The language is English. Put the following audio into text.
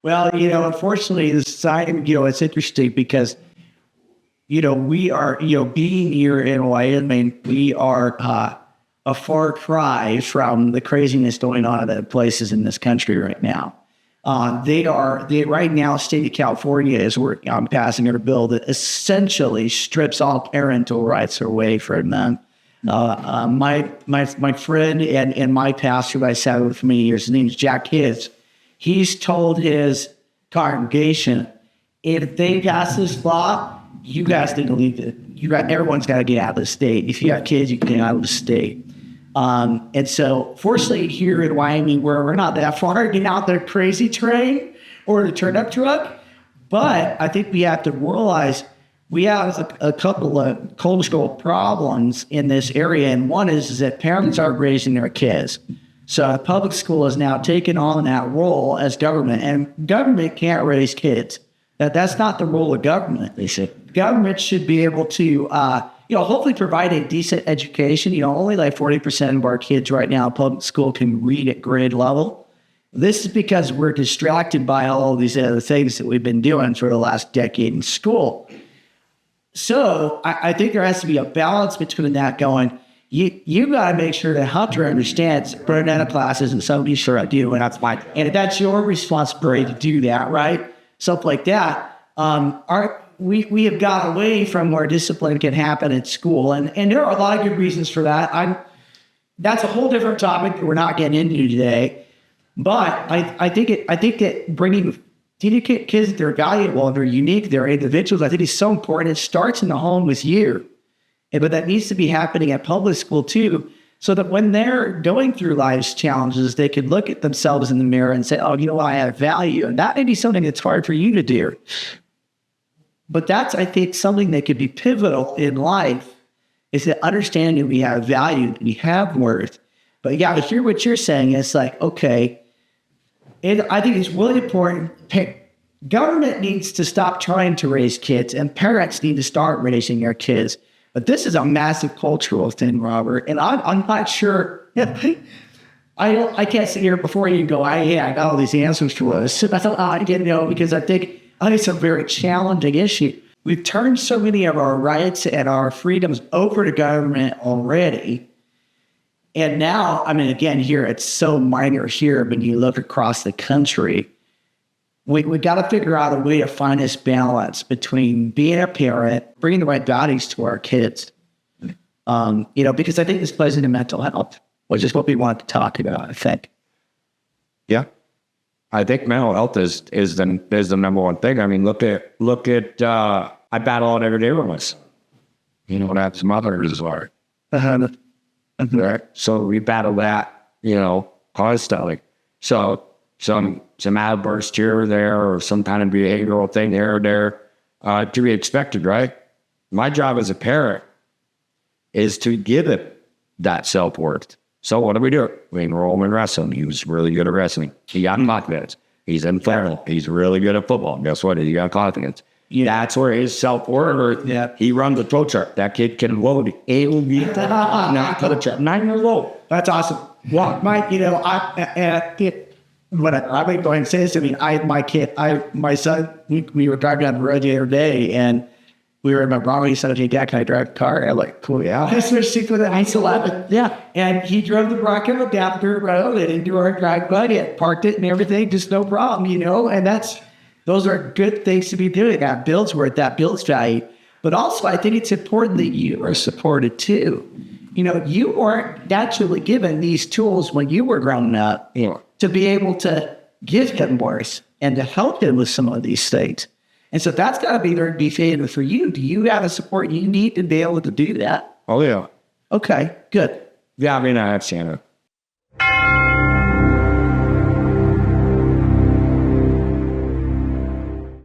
Well, unfortunately, the society, it's interesting because, we are, being here in Wyoming, we are a far cry from the craziness going on at places in this country right now. Right now, state of California is working on passing a bill that essentially strips all parental rights away from them. My friend and my pastor who I sat with for many years, his name is Jack Hibbs. He's told his congregation, if they pass this law, you guys need to leave it. Everyone's got to get out of the state. If you have kids, you can get out of the state. And so, fortunately, here in Wyoming, where we're not that far to get out the crazy train or the turnip truck, but I think we have to realize we have a couple of cultural problems in this area, and one is that parents aren't raising their kids. So public school has now taken on that role as government, and government can't raise kids. That's not the role of government. Government should be able to, hopefully provide a decent education. Only like 40% of our kids right now in public school can read at grade level. This is because we're distracted by all of these other things that we've been doing for the last decade in school. So I think there has to be a balance between that going, you got to make sure that Hunter understands burning out of classes and somebody sure I do, and that's fine. And if that's your responsibility to do that, right? Stuff like that. We have got away from where discipline can happen at school, and there are a lot of good reasons for that. That's a whole different topic that we're not getting into today. But I think that bringing kids that they're valuable, they're unique, they're individuals, I think is so important. It starts in the home with you. But that needs to be happening at public school too, so that when they're going through life's challenges, they can look at themselves in the mirror and say, oh, I have value. And that may be something that's hard for you to do. But that's, I think, something that could be pivotal in life, is that understanding we have value, that we have worth. But yeah, to hear what you're saying, it's like, okay, I think it's really important. Government needs to stop trying to raise kids, and parents need to start raising their kids. But this is a massive cultural thing, Robert, and I'm not sure. I can't sit here before you and go, I got all these answers to us. I thought, I didn't know, because I think it's a very challenging issue. We've turned so many of our rights and our freedoms over to government already. And now, again, here, it's so minor here, but you look across the country, we got to figure out a way to find this balance between being a parent, bringing the right values to our kids. Because I think this plays into mental health, which is what we want to talk about, I think. Yeah. I think mental health is the number one thing. Look at I battle it every day with us. That's mothers as well. Right? So we battle that, constantly. So some outburst here or there, or some kind of behavioral thing here or there, to be expected, right? My job as a parent is to give it that self-worth. So what do? We enroll him in wrestling. He was really good at wrestling. He got confidence. He's in football. He's really good at football. Guess what? He got confidence. Yeah. That's where his self-worth, he runs the flow chart. That kid can load it. Will be not the chart. 9 years old. That's awesome. Well, Mike, when I would go and say this to me, my son, we were driving down the road the other day, and we were in my mom, he said, hey, Dad, can I drive the car? I'm like, cool, yeah. I switched seats with an ICE 11. Yeah. And he drove the Bronco down the road and into our driveway and parked it and everything, just no problem, and those are good things to be doing. That builds worth, that builds value. But also, I think it's important that you are supported too. You weren't naturally given these tools when you were growing up to be able to give him worth and to help him with some of these things. And so that's got to be there to be fair for you. Do you have the support you need to be able to do that? Oh, yeah. Okay, good. Yeah, I have Santa.